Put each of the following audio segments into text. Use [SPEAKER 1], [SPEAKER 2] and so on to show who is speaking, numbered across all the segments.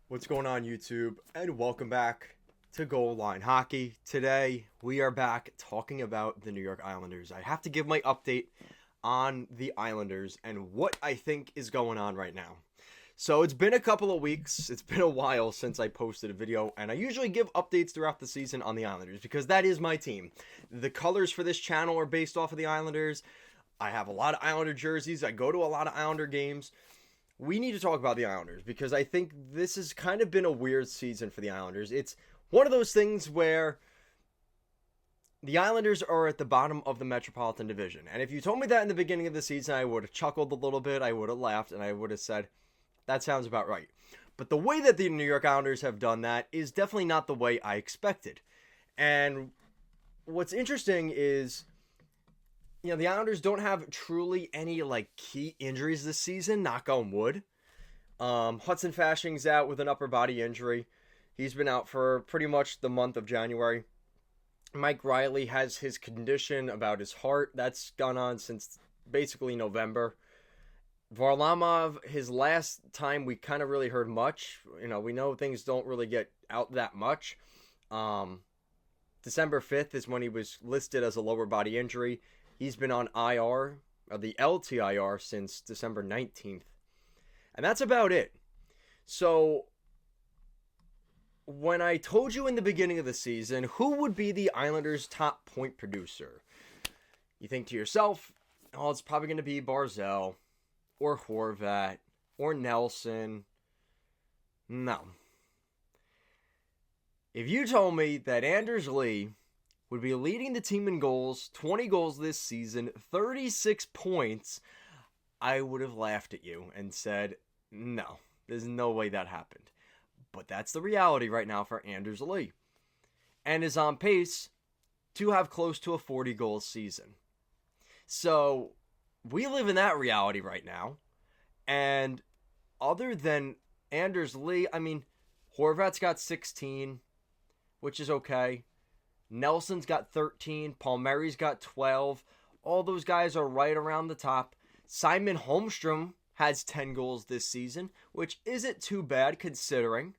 [SPEAKER 1] What's going on, YouTube? And welcome back to Goal Line Hockey. Today, we are back talking about the New York Islanders. I have to give my update on the Islanders and what I think is going on right now. So, it's been a couple of weeks. It's been a while since I posted a video, and I usually give updates throughout the season on the Islanders because that is my team. The colors for this channel are based off of the Islanders. I have a lot of Islander jerseys. I go to a lot of Islander games. We need to talk about the Islanders because I think this has kind of been a weird season for the Islanders. It's one of those things where the Islanders are at the bottom of the Metropolitan Division. And if you told me that in the beginning of the season, I would have chuckled a little bit, I would have laughed, and I would have said, that sounds about right. But the way that the New York Islanders have done that is definitely not the way I expected. And what's interesting is the Islanders don't have truly any key injuries this season, knock on wood. Hudson Fashing's out with an upper body injury. He's been out for pretty much the month of January. Mike Riley has his condition about his heart. That's gone on since basically November. Varlamov, his last time we kind of really heard much. We know things don't really get out that much. December 5th is when he was listed as a lower body injury. He's been on IR, or the LTIR, since December 19th. And that's about it. So, when I told you in the beginning of the season, who would be the Islanders' top point producer? You think to yourself, oh, it's probably going to be Barzal, or Horvat, or Nelson. No. If you told me that Anders Lee would be leading the team in goals, 20 goals this season, 36 points, I would have laughed at you and said, no, there's no way that happened. But that's the reality right now for Anders Lee. And is on pace to have close to a 40-goal season. So, we live in that reality right now. And other than Anders Lee, Horvat's got 16, which is okay. Nelson's got 13. Palmieri's got 12. All those guys are right around the top. Simon Holmstrom has 10 goals this season, which isn't too bad considering.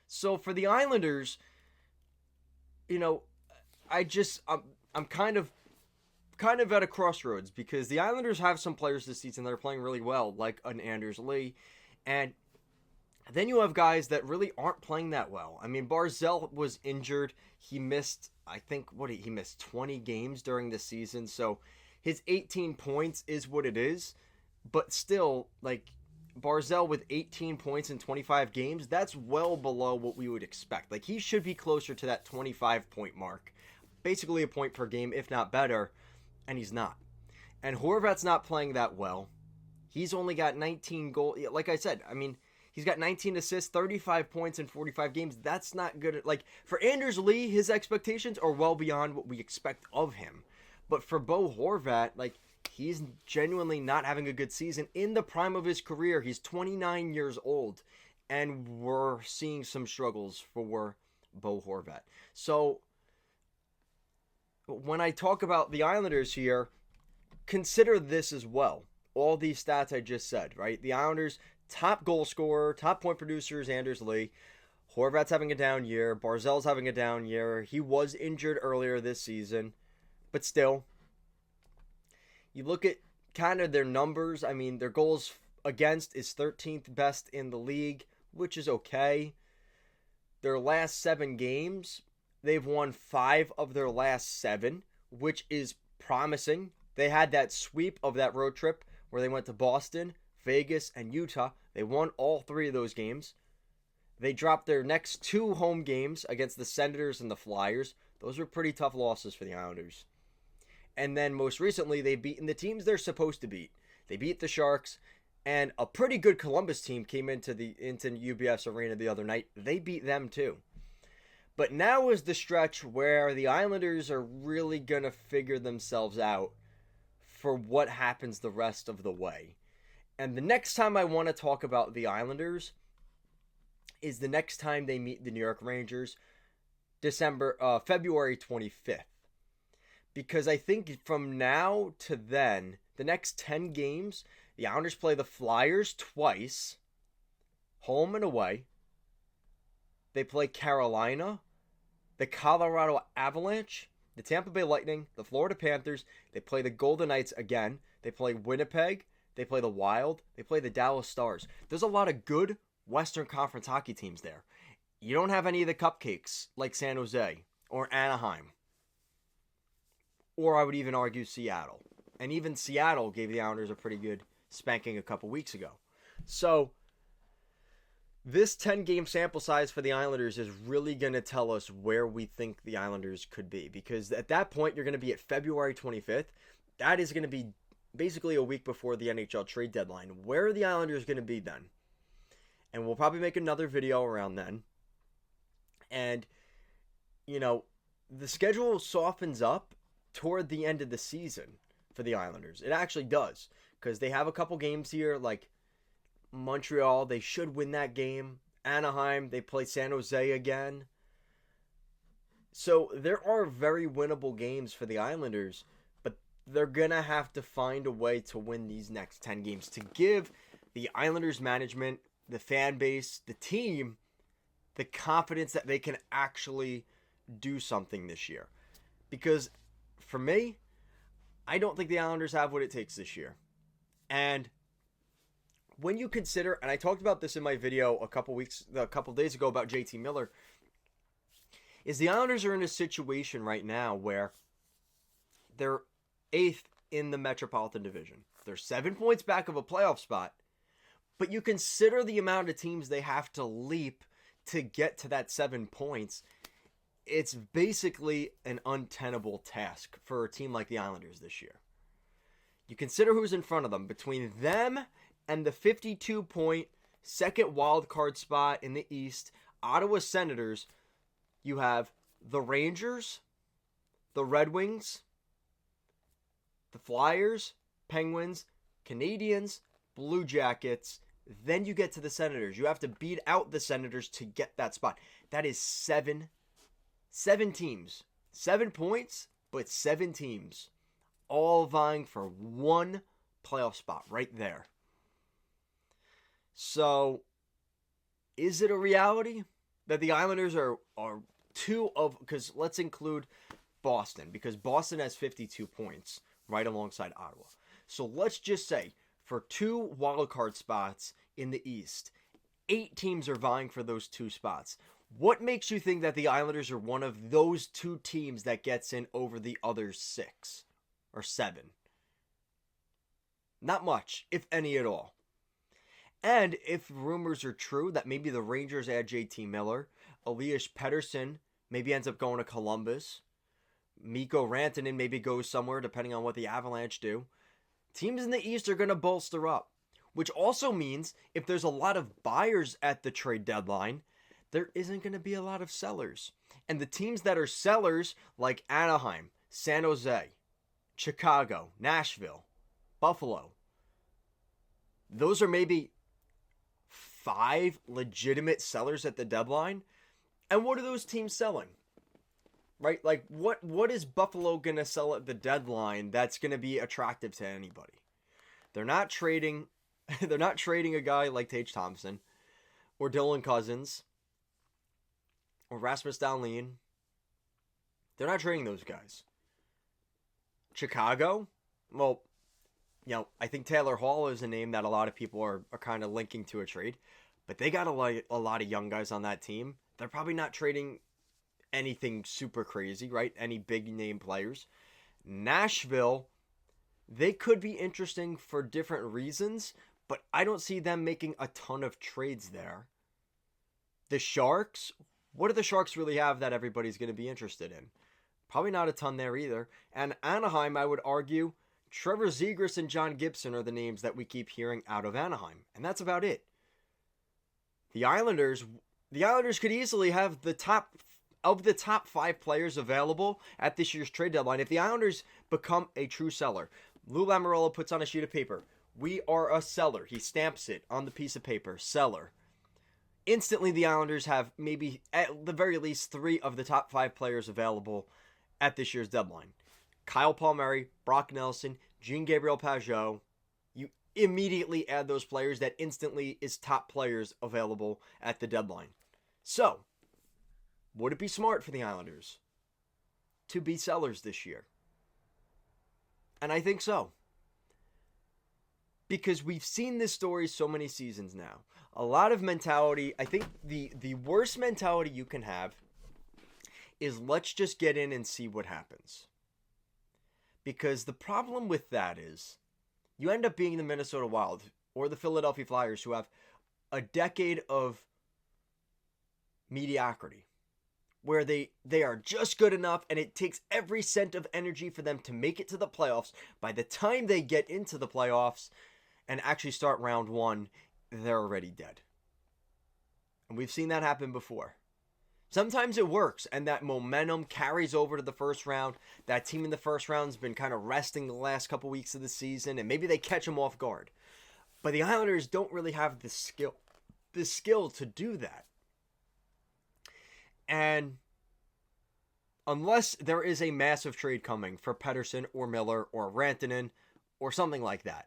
[SPEAKER 1] So for the Islanders, I'm kind of at a crossroads because the Islanders have some players this season that are playing really well, like an Anders Lee, and then you have guys that really aren't playing that well. Barzal was injured. He missed, he missed 20 games during the season. So his 18 points is what it is. But still, Barzal with 18 points in 25 games, that's well below what we would expect. He should be closer to that 25-point mark. Basically a point per game, if not better. And he's not. And Horvat's not playing that well. He's only got 19 goals. Like I said, he's got 19 assists, 35 points in 45 games. That's not good. For Anders Lee, his expectations are well beyond what we expect of him. But for Bo Horvat, he's genuinely not having a good season in the prime of his career. He's 29 years old, and we're seeing some struggles for Bo Horvat. So, when I talk about the Islanders here, consider this as well. All these stats I just said, right? The Islanders' top goal scorer, top point producer is Anders Lee. Horvat's having a down year. Barzal's having a down year. He was injured earlier this season. But still, you look at kind of their numbers. Their goals against is 13th best in the league, which is okay. Their last 7 games, they've won 5 of their last 7, which is promising. They had that sweep of that road trip where they went to Boston, Vegas, and Utah. They won all 3 of those games. They dropped their next 2 home games against the Senators and the Flyers. Those were pretty tough losses for the Islanders. And then most recently, they've beaten the teams they're supposed to beat. They beat the Sharks, and a pretty good Columbus team came into UBS Arena the other night. They beat them too. But now is the stretch where the Islanders are really going to figure themselves out for what happens the rest of the way. And the next time I want to talk about the Islanders is the next time they meet the New York Rangers, February 25th. Because I think from now to then, the next 10 games, the Islanders play the Flyers twice, home and away. They play Carolina, the Colorado Avalanche, the Tampa Bay Lightning, the Florida Panthers. They play the Golden Knights again. They play Winnipeg. They play the Wild. They play the Dallas Stars. There's a lot of good Western Conference hockey teams there. You don't have any of the cupcakes like San Jose or Anaheim. Or I would even argue Seattle. And even Seattle gave the Islanders a pretty good spanking a couple weeks ago. So this 10-game sample size for the Islanders is really going to tell us where we think the Islanders could be. Because at that point, you're going to be at February 25th. That is going to be basically a week before the NHL trade deadline. Where are the Islanders going to be then? And we'll probably make another video around then. And, you know, the schedule softens up toward the end of the season for the Islanders. It actually does. Because they have a couple games here, like Montreal, they should win that game. Anaheim, they play San Jose again. So there are very winnable games for the Islanders, but they're going to have to find a way to win these next 10 games to give the Islanders management, the fan base, the team, the confidence that they can actually do something this year. Because for me, I don't think the Islanders have what it takes this year. And when you consider, and I talked about this in my video a couple days ago about JT Miller, is the Islanders are in a situation right now where they're 8th in the Metropolitan Division. They're 7 points back of a playoff spot, but you consider the amount of teams they have to leap to get to that 7 points. It's basically an untenable task for a team like the Islanders this year. You consider who's in front of them. Between them and the 52-point second wild card spot in the East, Ottawa Senators, you have the Rangers, the Red Wings, the Flyers, Penguins, Canadiens, Blue Jackets. Then you get to the Senators. You have to beat out the Senators to get that spot. That is seven teams. 7 points, but 7 teams. All vying for one playoff spot right there. So, is it a reality that the Islanders are two of, because let's include Boston, because Boston has 52 points right alongside Ottawa. So let's just say for 2 wildcard spots in the East, 8 teams are vying for those 2 spots. What makes you think that the Islanders are one of those 2 teams that gets in over the other 6 or 7? Not much, if any at all. And if rumors are true that maybe the Rangers add JT Miller, Elias Pettersson maybe ends up going to Columbus, Mikko Rantanen maybe goes somewhere depending on what the Avalanche do, teams in the East are going to bolster up. Which also means if there's a lot of buyers at the trade deadline, there isn't going to be a lot of sellers. And the teams that are sellers, like Anaheim, San Jose, Chicago, Nashville, Buffalo, those are maybe 5 legitimate sellers at the deadline. And what are those teams selling? Right? Like, what is Buffalo going to sell at the deadline that's going to be attractive to anybody? They're not trading a guy like Tage Thompson or Dylan Cousins or Rasmus Dahlin. They're not trading those guys. Chicago, well, you know, I think Taylor Hall is a name that a lot of people are kind of linking to a trade, but they got a lot of young guys on that team. They're probably not trading anything super crazy, right? Any big name players. Nashville, they could be interesting for different reasons, but I don't see them making a ton of trades there. The Sharks, what do the Sharks really have that everybody's going to be interested in? Probably not a ton there either. And Anaheim, I would argue, Trevor Zegras and John Gibson are the names that we keep hearing out of Anaheim. And that's about it. The Islanders could easily have the top 5 players available at this year's trade deadline. If the Islanders become a true seller, Lou Lamoriello puts on a sheet of paper, "We are a seller." He stamps it on the piece of paper, seller. Instantly, the Islanders have maybe at the very least 3 of the top 5 players available at this year's deadline. Kyle Palmieri, Brock Nelson, Jean-Gabriel Pageau. You immediately add those players. That instantly is top players available at the deadline. So, Would it be smart for the Islanders to be sellers this year? And I think so. Because we've seen this story so many seasons now. A lot of mentality, I think the worst mentality you can have is let's just get in and see what happens. Because the problem with that is you end up being the Minnesota Wild or the Philadelphia Flyers, who have a decade of mediocrity where they are just good enough, and it takes every cent of energy for them to make it to the playoffs. By the time they get into the playoffs and actually start round one, they're already dead. And we've seen that happen before. Sometimes it works, and that momentum carries over to the first round. That team in the first round has been kind of resting the last couple weeks of the season, and maybe they catch them off guard. But the Islanders don't really have the skill to do that. And unless there is a massive trade coming for Pettersson or Miller or Rantanen or something like that,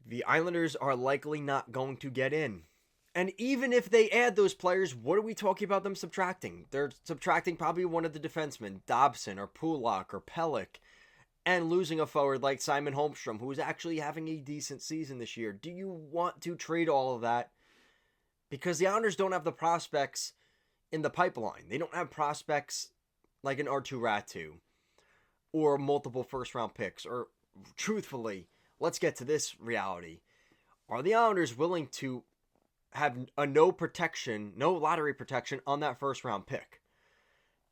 [SPEAKER 1] the Islanders are likely not going to get in. And even if they add those players, what are we talking about them subtracting? They're subtracting probably one of the defensemen, Dobson or Pulak or Pelech, and losing a forward like Simon Holmstrom, who is actually having a decent season this year. Do you want to trade all of that? Because the Islanders don't have the prospects in the pipeline. They don't have prospects like an R2 Ratu or multiple first-round picks. Or, truthfully, let's get to this reality. Are the Islanders willing to have a no lottery protection on that first-round pick?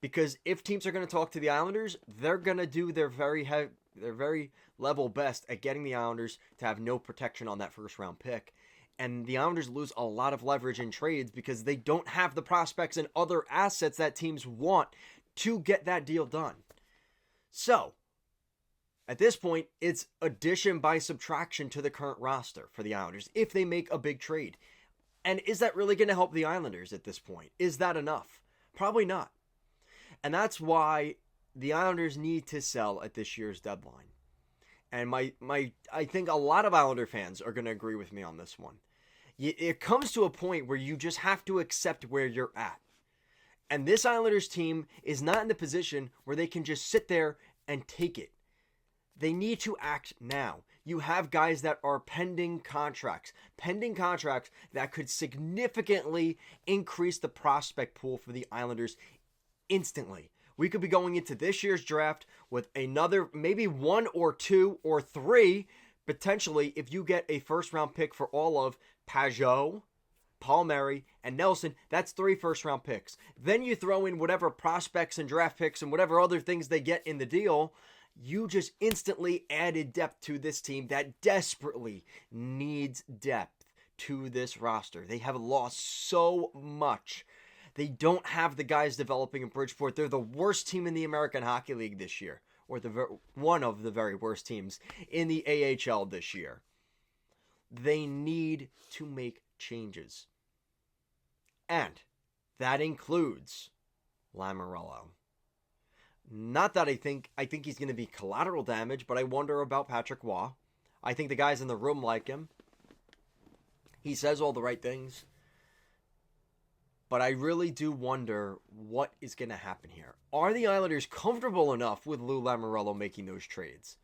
[SPEAKER 1] Because if teams are going to talk to the Islanders, they're going to do their very level best at getting the Islanders to have no protection on that first-round pick. And the Islanders lose a lot of leverage in trades because they don't have the prospects and other assets that teams want to get that deal done. So, at this point, it's addition by subtraction to the current roster for the Islanders if they make a big trade. And is that really going to help the Islanders at this point? Is that enough? Probably not. And that's why the Islanders need to sell at this year's deadline. And I think a lot of Islander fans are going to agree with me on this one. It comes to a point where you just have to accept where you're at. And this Islanders team is not in the position where they can just sit there and take it. They need to act now. You have guys that are pending contracts that could significantly increase the prospect pool for the Islanders instantly. We could be going into this year's draft with another, maybe one or two or three, potentially, if you get a first-round pick for all of Pajot, Palmieri, and Nelson, that's 3 first-round picks. Then you throw in whatever prospects and draft picks and whatever other things they get in the deal. You just instantly added depth to this team that desperately needs depth to this roster. They have lost so much. They don't have the guys developing in Bridgeport. They're the worst team in the American Hockey League this year, or one of the very worst teams in the AHL this year. They need to make changes. And that includes Lamoriello. Not that I think he's going to be collateral damage, but I wonder about Patrick Waugh. I think the guys in the room like him. He says all the right things. But I really do wonder what is going to happen here. Are the Islanders comfortable enough with Lou Lamoriello making those trades?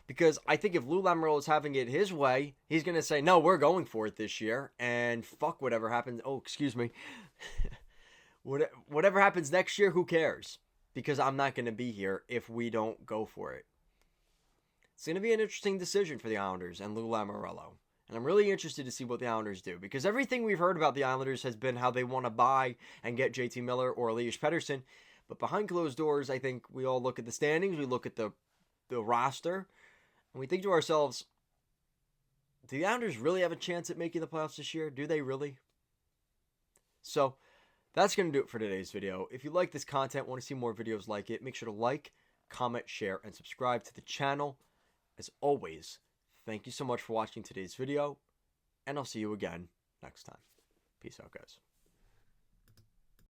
[SPEAKER 1] Because I think if Lou Lamoriello is having it his way, he's going to say, no, we're going for it this year. And fuck whatever happens. Oh, excuse me. Whatever happens next year, who cares? Because I'm not going to be here if we don't go for it. It's going to be an interesting decision for the Islanders and Lou Lamoriello. And I'm really interested to see what the Islanders do. Because everything we've heard about the Islanders has been how they want to buy and get JT Miller or Elias Pettersson. But behind closed doors, I think we all look at the standings. We look at the roster. And we think to ourselves, do the Islanders really have a chance at making the playoffs this year? Do they really? So, that's going to do it for today's video. If you like this content, want to see more videos like it, make sure to like, comment, share, and subscribe to the channel. As always, thank you so much for watching today's video, and I'll see you again next time. Peace out, guys.